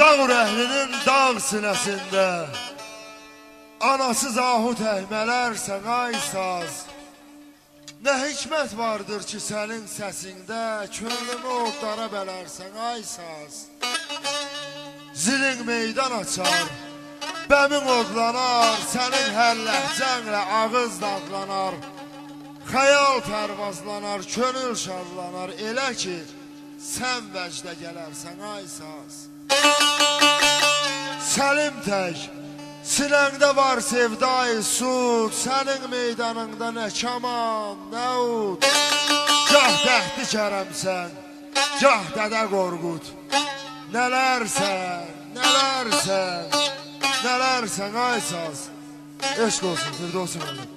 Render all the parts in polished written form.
Dağ rəhlinin dağ sinəsində anasız ahu təhmələrsən ay saz. Nə hikmət vardır ki sənin səsində könlümü odlara bələrsən ay saz. Zilin meydan açar, bəmin odlanar, sənin hər ləhcənlə ağız dadlanar. Xəyal pərvazlanar, könül şadlanar, elə ki sən vəcdə gələrsən ay saz. Səlim tək, sinəngdə var sevdayı sud, sənin meydanında nə kaman, nə ud. Gah Dəhdi Kərəmsən, gah Dədə Qorqud. Nələrsən, nələrsən, nələrsən ay saz. Eşq olsun, Firdevs müəllim.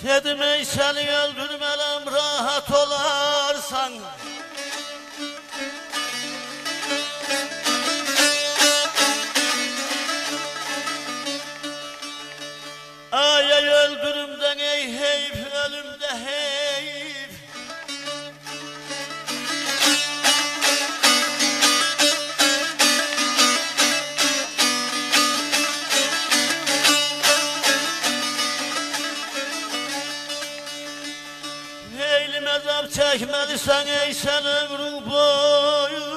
Dedim ey seni öldürmelem rahat olarsan. Ay ay öldürümden ey heyf, ölümde heyf. Azap çekmelisən ey sen ömrün boyu.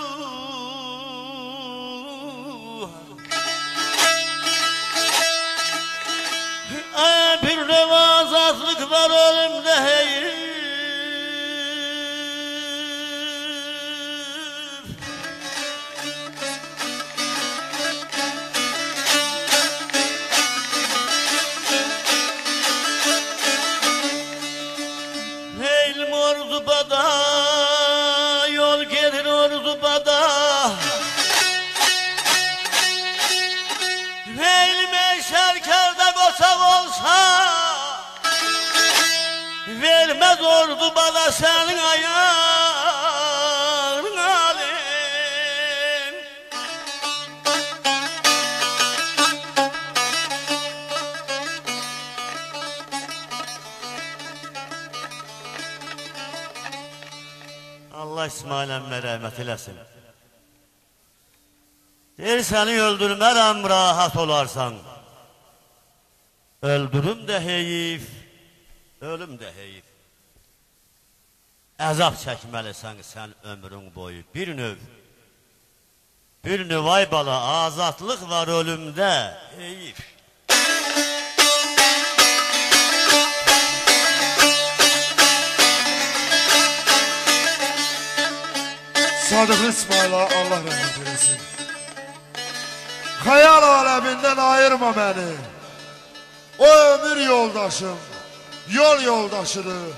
Bir növ azatlık var ölümde heyif. Ordubada yol gelir Ordubada. Elime şerkerde koçak olsa vermez Ordubada senin ayağın alem. Allah İsmail əmmə rəhmət eləsin. Deyir səni öldürmərəm rahat olarsan. Öldürüm də heyif, ölüm də heyif. Əzab çəkməlisən sən ömrün boyu. Bir növ ay bala azadlıq var ölümdə heyif. Sadık İsmail'a Allah rəhmət eləsin. Xəyal aləmindən ayırma məni. O ömür yoldaşım, yol yoldaşıdır.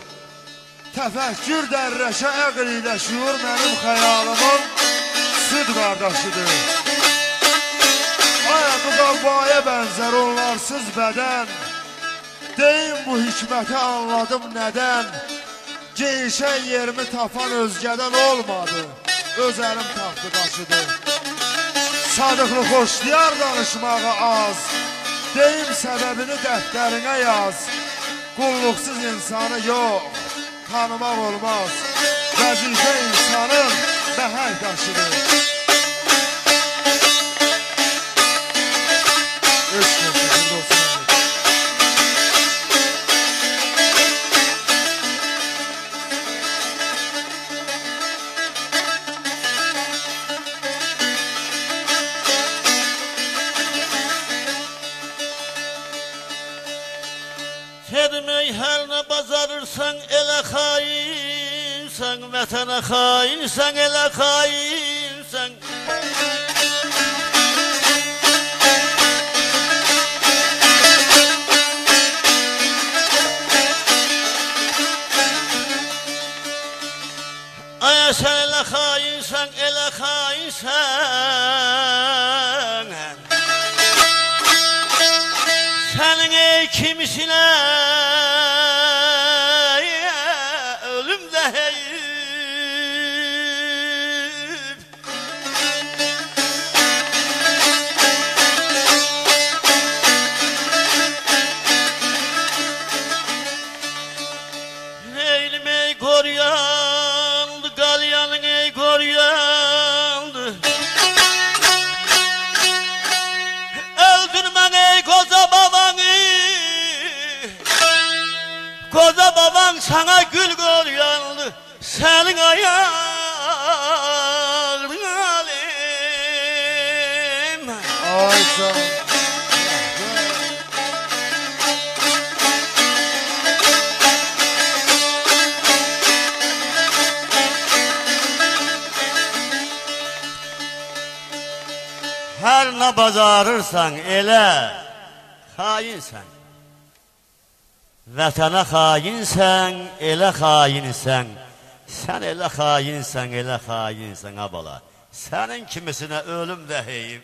Təfəkkür dərrəşə əql ilə şuur mənim xəyalımın süd qardaşıdır. Aya bu qavvaya bənzər onlarsız bədən. Deyim bu hikməti anladım nədən. Geyişən yerimi tapan özgədən olmadı. Öz əlim taxtı qaşıdır. Sadıqlı xoşlayar danışmağı az. Deyim səbəbini dəftərinə yaz. Qulluqsuz insanı yox, tanımaq olmaz. Vəzifə insanın bəhər daşıdır. Dedim ey her ne xainsən, vətənə xainsən, elə xainsən. Ay sən elə xainsən, elə xainsən. Sənin ey kimisinə ölüm də heyif. Neylim ey koryandı, galyanın ey koryandı. Öldürmen ey koca babanı, koca baban sana gül koryandı. Senin ayağın alim. Ay sağ ol. Her ne bacarırsan elə xainsən. Vətənə xainsən, elə xainsən. Sən elə xainsən, elə xainsən abala. Sənin kimisinə ölüm də heyif.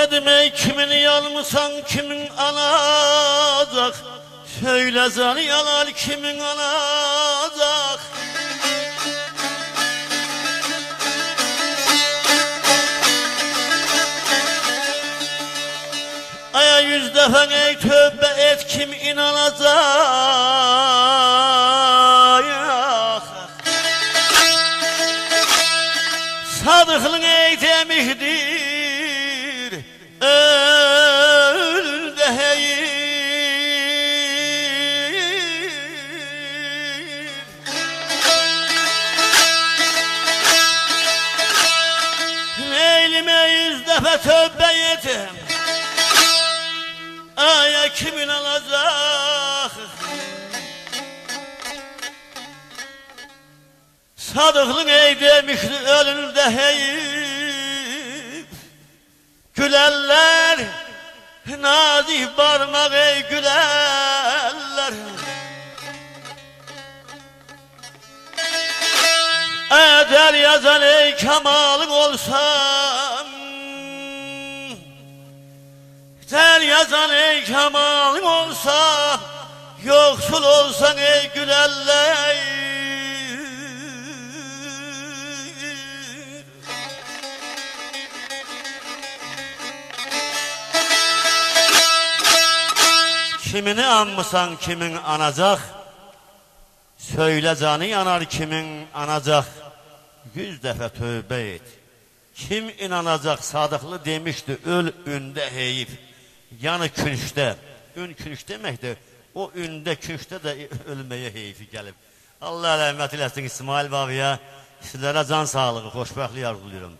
Dedim ey kimin yanmısan, kimin alacak? Söyle zani yalan kimin alacak? Aya 100 defa ey tövbe et, kim inanacak? Sadıklığın ey demiştir, öl de heyif. Neylime 100 defa tövbe ettim, aya kimin alacak? Sadıklığın ey demişti, ölür de heyif. Gülerler, nazih parmak ey gülerler. Eder yazan ey kemalın olsam, der yazan ey kemalın olsa, yoksul olsan ey gülerler. Kimini anmısan kimin anacak? Söyle canı yanar kimin anacak? 100 defa tövbe et. Kim inanacak? Sadıklı demişti, öl ünde heyif. Yani künşte. Ün künş demektir. O ünde künşte de ölmeye heyifi gelip. Allah rahmet eylesin İsmail babaya. Sizlere can sağlığı, hoşbəxtlik arzulayıram.